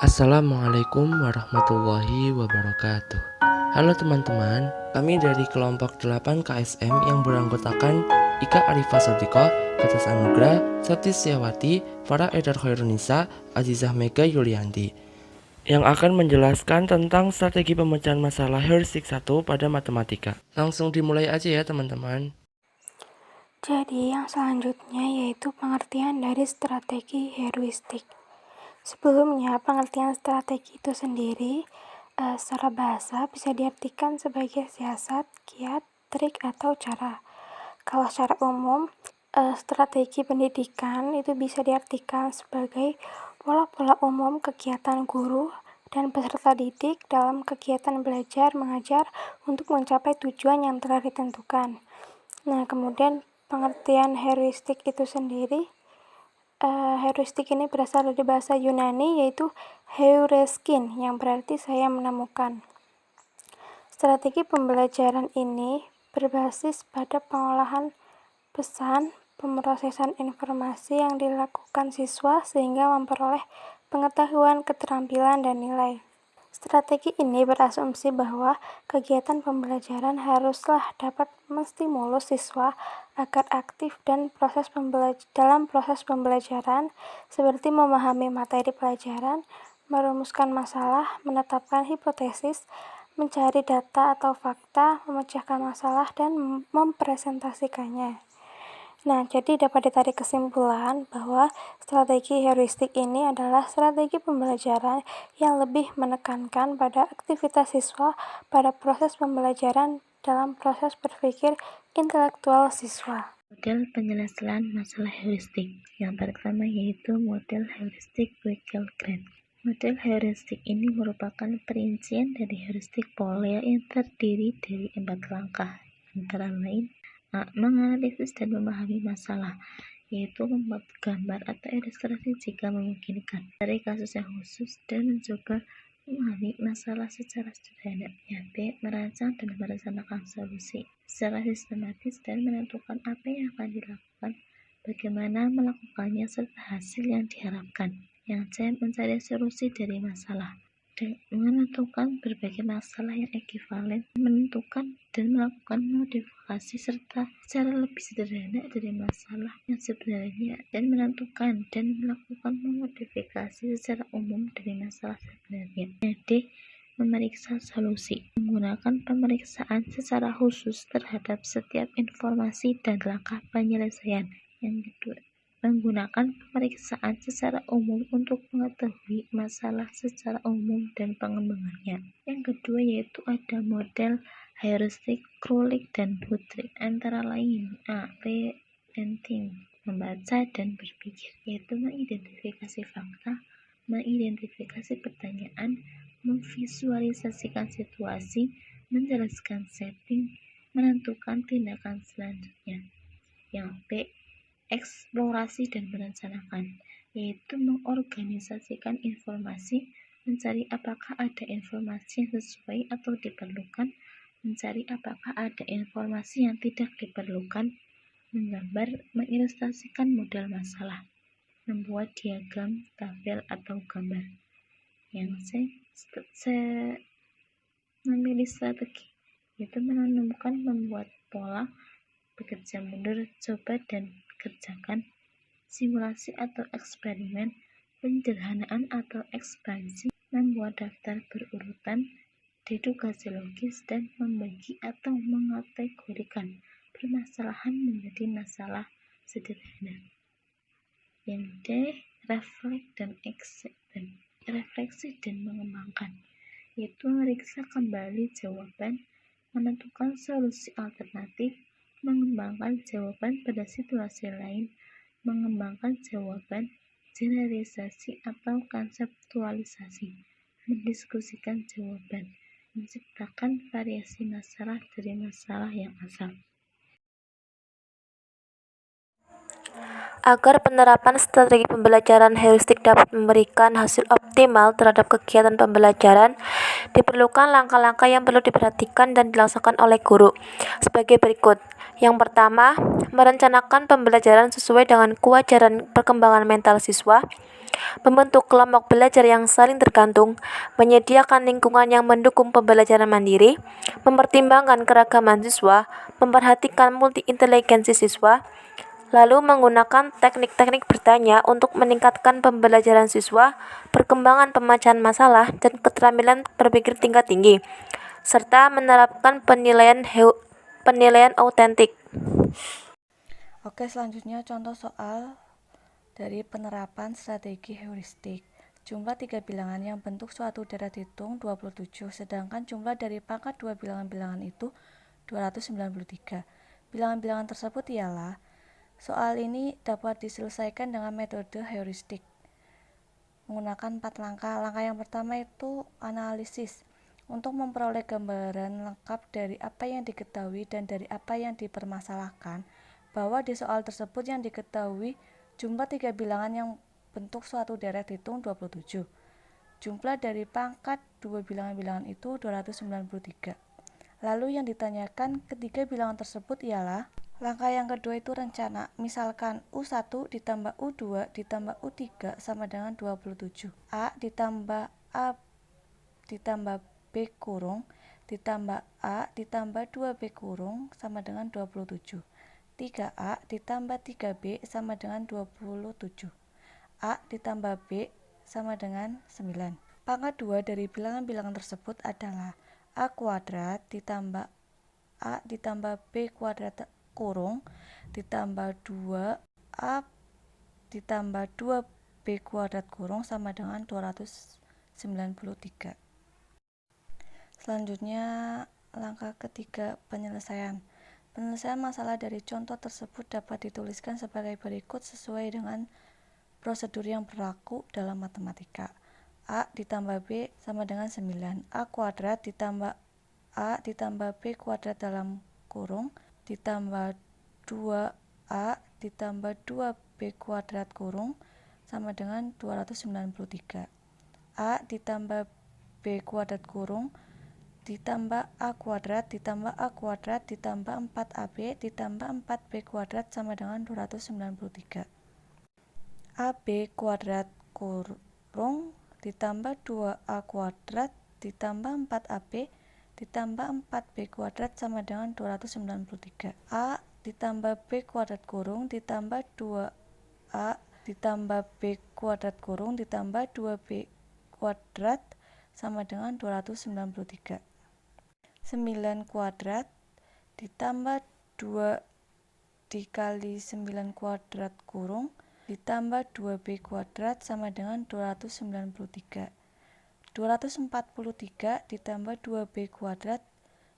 Assalamualaikum warahmatullahi wabarakatuh. Halo teman-teman, kami dari kelompok 8 KSM yang beranggotakan Ika Arifah Sotiko, Gatas Anugrah, Sakti Setiawati, Farah Edar Khairunisa, Azizah Mega Yulianti, yang akan menjelaskan tentang strategi pemecahan masalah heuristik 1 pada matematika. Langsung dimulai aja ya teman-teman. Jadi yang selanjutnya yaitu pengertian dari strategi heuristik. Sebelumnya, pengertian strategi itu sendiri secara bahasa bisa diartikan sebagai siasat, kiat, trik, atau cara. Kalau secara umum, strategi pendidikan itu bisa diartikan sebagai pola-pola umum kegiatan guru dan peserta didik dalam kegiatan belajar mengajar untuk mencapai tujuan yang telah ditentukan. Nah, kemudian pengertian heuristik itu sendiri, heuristik ini berasal dari bahasa Yunani yaitu heureskin yang berarti saya menemukan. Strategi pembelajaran ini berbasis pada pengolahan pesan, pemrosesan informasi yang dilakukan siswa sehingga memperoleh pengetahuan, keterampilan, dan nilai. Strategi ini berasumsi bahwa kegiatan pembelajaran haruslah dapat menstimulus siswa agar aktif dan dalam proses pembelajaran, seperti memahami materi pelajaran, merumuskan masalah, menetapkan hipotesis, mencari data atau fakta, memecahkan masalah, dan mempresentasikannya. Nah, jadi dapat ditarik kesimpulan bahwa strategi heuristik ini adalah strategi pembelajaran yang lebih menekankan pada aktivitas siswa pada proses pembelajaran dalam proses berpikir intelektual siswa. Model penyelesaian masalah heuristik. Yang pertama yaitu model heuristik Wigel-Green. Model heuristik ini merupakan perincian dari heuristik Polya yang terdiri dari 4 langkah, antara lain menganalisis dan memahami masalah, yaitu membuat gambar atau ilustrasi jika memungkinkan dari kasus yang khusus dan mencoba memahami masalah secara sederhana. B. Merancang dan merencanakan solusi secara sistematis dan menentukan apa yang akan dilakukan, bagaimana melakukannya, serta hasil yang diharapkan. Yang C. Mencari solusi dari masalah dan menentukan berbagai masalah yang ekivalen, menentukan dan melakukan modifikasi serta secara lebih sederhana dari masalah yang sebenarnya, dan menentukan dan melakukan modifikasi secara umum dari masalah sebenarnya. D. Memeriksa solusi, menggunakan pemeriksaan secara khusus terhadap setiap informasi dan langkah penyelesaian. Yang kedua, menggunakan pemeriksaan secara umum untuk mengetahui masalah secara umum dan pengembangannya. Yang kedua yaitu ada model heuristik Krolik dan Woodring, antara lain A. Read and think, membaca dan berpikir, yaitu mengidentifikasi fakta, mengidentifikasi pertanyaan, memvisualisasikan situasi, menjelaskan setting, menentukan tindakan selanjutnya. Yang B. Eksplorasi dan merencanakan, yaitu mengorganisasikan informasi, mencari apakah ada informasi yang sesuai atau diperlukan, mencari apakah ada informasi yang tidak diperlukan, menggambar, mengilustrasikan model masalah, membuat diagram, tabel, atau gambar. Yang C. Memilih strategi, yaitu menemukan, membuat pola, bekerja mundur, coba dan kerjakan, simulasi atau eksperimen, penyederhanaan atau ekspansi, membuat daftar berurutan, dedukasi logis, dan membagi atau mengategorikan permasalahan menjadi masalah sederhana. Yang D. Refleksi dan mengembangkan, yaitu meriksa kembali jawaban, menentukan solusi alternatif, mengembangkan jawaban pada situasi lain, mengembangkan jawaban, generalisasi atau konseptualisasi, mendiskusikan jawaban, menciptakan variasi masalah dari masalah yang asal. Agar penerapan strategi pembelajaran heuristik dapat memberikan hasil optimal terhadap kegiatan pembelajaran, diperlukan langkah-langkah yang perlu diperhatikan dan dilaksanakan oleh guru sebagai berikut. Yang pertama, merencanakan pembelajaran sesuai dengan kewajaran perkembangan mental siswa. membentuk kelompok belajar yang saling tergantung, menyediakan lingkungan yang mendukung pembelajaran mandiri, mempertimbangkan keragaman siswa, memperhatikan multi-inteligensi siswa, lalu menggunakan teknik-teknik bertanya untuk meningkatkan pembelajaran siswa, perkembangan pemecahan masalah, dan keterampilan berpikir tingkat tinggi, serta menerapkan penilaian autentik. Oke, selanjutnya contoh soal dari penerapan strategi heuristik. Jumlah 3 bilangan yang bentuk suatu deret hitung 27, sedangkan jumlah dari pangkat 2 bilangan-bilangan itu 293. Bilangan-bilangan tersebut ialah, soal ini dapat diselesaikan dengan metode heuristik menggunakan 4 langkah. Langkah yang pertama itu analisis, untuk memperoleh gambaran lengkap dari apa yang diketahui dan dari apa yang dipermasalahkan, bahwa di soal tersebut yang diketahui jumlah 3 bilangan yang bentuk suatu deret hitung 27. Jumlah dari pangkat 2 bilangan-bilangan itu 293. Lalu yang ditanyakan ketiga bilangan tersebut ialah, langkah yang kedua itu rencana. Misalkan U1 ditambah U2 ditambah U3 sama dengan 27. A ditambah A ditambah B kurung ditambah A ditambah 2B kurung sama dengan 27. 3A ditambah 3B sama dengan 27. A ditambah B sama dengan 9. Pangkat 2 dari bilangan-bilangan tersebut adalah A kuadrat ditambah A ditambah B kuadrat kurung ditambah 2A ditambah 2B kuadrat kurung sama dengan 293. Selanjutnya, langkah ketiga, penyelesaian. Penyelesaian masalah dari contoh tersebut dapat dituliskan sebagai berikut sesuai dengan prosedur yang berlaku dalam matematika. A ditambah B sama dengan 9. A kuadrat ditambah A ditambah B kuadrat dalam kurung ditambah 2A ditambah 2B kuadrat kurung sama dengan 293. A ditambah B kuadrat kurung ditambah A kuadrat ditambah A kuadrat ditambah 4AB ditambah 4B kuadrat sama dengan 293. AB kuadrat kurung ditambah 2A kuadrat ditambah 4AB ditambah 4B kuadrat sama dengan 293. A ditambah B kuadrat kurung ditambah 2A ditambah B kuadrat kurung ditambah 2B kuadrat sama dengan 293. 9 kuadrat ditambah 2 dikali 9 kuadrat kurung ditambah 2B kuadrat sama dengan 293. 243 ditambah 2B kuadrat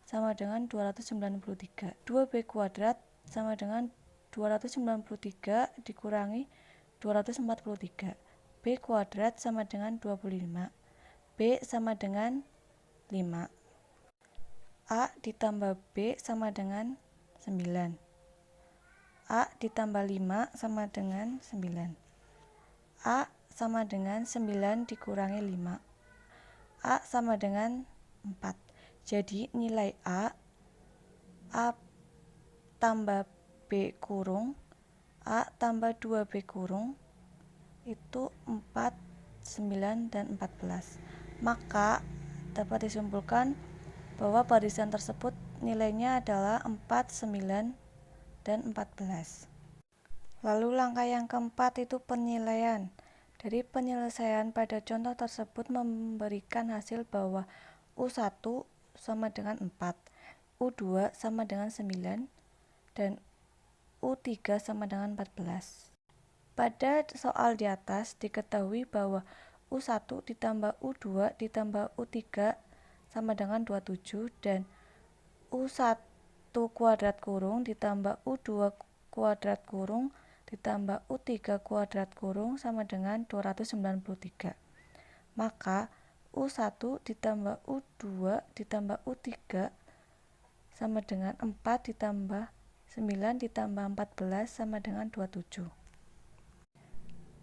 sama dengan 293. 2B kuadrat sama dengan 293 dikurangi 243. B kuadrat sama dengan 25. B sama dengan 5. A ditambah B sama dengan 9. A ditambah 5 sama dengan 9. A sama dengan 9 dikurangi 5. A sama dengan 4. Jadi nilai A tambah B kurung, A tambah 2B kurung itu 4, 9, dan 14. Maka dapat disimpulkan bahwa barisan tersebut nilainya adalah 4, 9, dan 14. Lalu langkah yang keempat itu penilaian. Dari penyelesaian pada contoh tersebut memberikan hasil bahwa U1 sama dengan 4, U2 sama dengan 9, dan U3 sama dengan 14. Pada soal di atas diketahui bahwa U1 ditambah U2 ditambah U3 sama dengan 27 dan U1 kuadrat kurung ditambah U2 kuadrat kurung ditambah U3 kuadrat kurung sama dengan 293. Maka U1 ditambah U2 ditambah U3 sama dengan 4 ditambah 9 ditambah 14 sama dengan 27.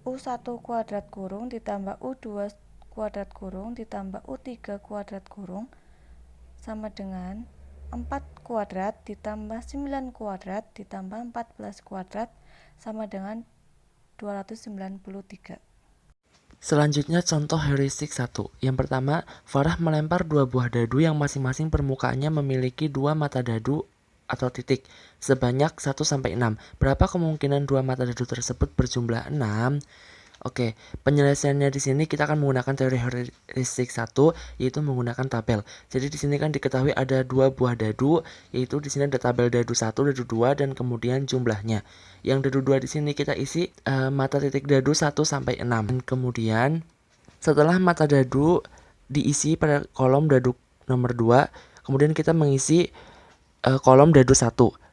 U1 kuadrat kurung ditambah U2 kuadrat kurung ditambah U3 kuadrat kurung sama dengan 4 kuadrat ditambah 9 kuadrat ditambah 14 kuadrat sama dengan 293. Selanjutnya contoh heuristik 1. Yang pertama, Farah melempar 2 buah dadu yang masing-masing permukaannya memiliki 2 mata dadu atau titik sebanyak 1-6. Berapa kemungkinan 2 mata dadu tersebut berjumlah 6? Oke, penyelesaiannya di sini kita akan menggunakan teori heuristik 1, yaitu menggunakan tabel. Jadi di sini kan diketahui ada 2 buah dadu, yaitu di sini ada tabel dadu 1, dadu 2 dan kemudian jumlahnya. Yang dadu 2 di sini kita isi mata titik dadu 1-6. Dan kemudian setelah mata dadu diisi pada kolom dadu nomor 2, kemudian kita mengisi kolom dadu 1.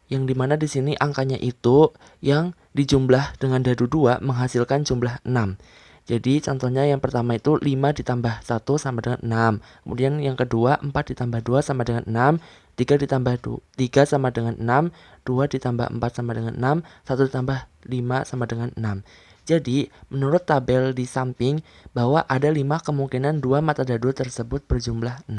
Yang dimana di sini angkanya itu yang dijumlah dengan dadu 2 menghasilkan jumlah 6. Jadi contohnya yang pertama itu 5 ditambah 1 sama dengan 6. Kemudian yang kedua 4 ditambah 2 sama dengan 6. 3 ditambah 3 sama dengan 6. 2 ditambah 4 sama dengan 6. 1 ditambah 5 sama dengan 6. Jadi menurut tabel di samping bahwa ada 5 kemungkinan 2 mata dadu tersebut berjumlah 6.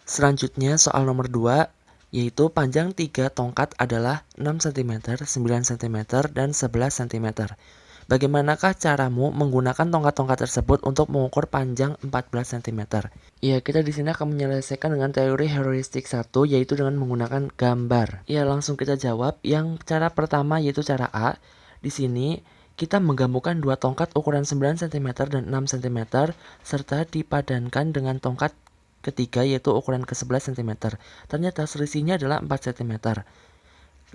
Selanjutnya soal nomor 2, yaitu panjang 3 tongkat adalah 6 cm, 9 cm, dan 11 cm. Bagaimanakah caramu menggunakan tongkat-tongkat tersebut untuk mengukur panjang 14 cm? Ya, kita di sini akan menyelesaikan dengan teori heuristik 1, yaitu dengan menggunakan gambar. Ya, langsung kita jawab. Yang cara pertama yaitu cara A. Di sini kita menggabungkan 2 tongkat ukuran 9 cm dan 6 cm serta dipadankan dengan tongkat ketiga yaitu ukuran ke-11 cm. Ternyata selisihnya adalah 4 cm.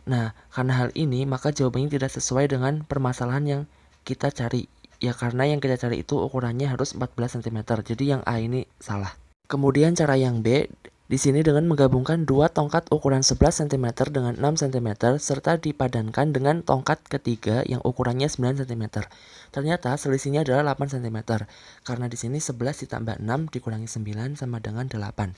Nah, karena hal ini maka jawabannya tidak sesuai dengan permasalahan yang kita cari. Ya karena yang kita cari itu ukurannya harus 14 cm. Jadi yang A ini salah. Kemudian cara yang B, di sini dengan menggabungkan 2 tongkat ukuran 11 cm dengan 6 cm serta dipadankan dengan tongkat ketiga yang ukurannya 9 cm. Ternyata selisihnya adalah 8 cm. Karena di sini 11 ditambah 6 dikurangi 9 sama dengan 8.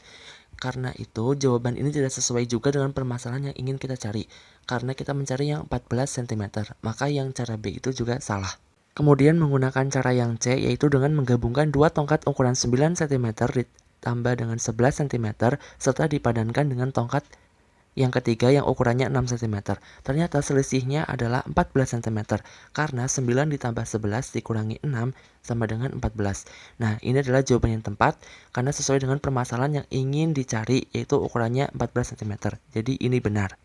Karena itu jawaban ini tidak sesuai juga dengan permasalahan yang ingin kita cari. Karena kita mencari yang 14 cm, maka yang cara B itu juga salah. Kemudian menggunakan cara yang C, yaitu dengan menggabungkan 2 tongkat ukuran 9 cm ditambah dengan 11 cm serta dipadankan dengan tongkat yang ketiga yang ukurannya 6 cm. Ternyata selisihnya adalah 14 cm karena 9 ditambah 11 dikurangi 6 sama dengan 14. Nah, ini adalah jawaban yang tepat karena sesuai dengan permasalahan yang ingin dicari, yaitu ukurannya 14 cm. Jadi ini benar.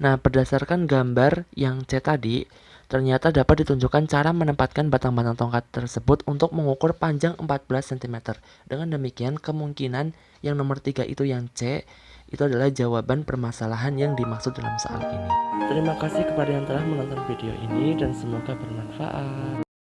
Nah, berdasarkan gambar yang C tadi, ternyata dapat ditunjukkan cara menempatkan batang-batang tongkat tersebut untuk mengukur panjang 14 cm. Dengan demikian, kemungkinan yang nomor 3 itu yang C, itu adalah jawaban permasalahan yang dimaksud dalam soal ini. Terima kasih kepada yang telah menonton video ini dan semoga bermanfaat.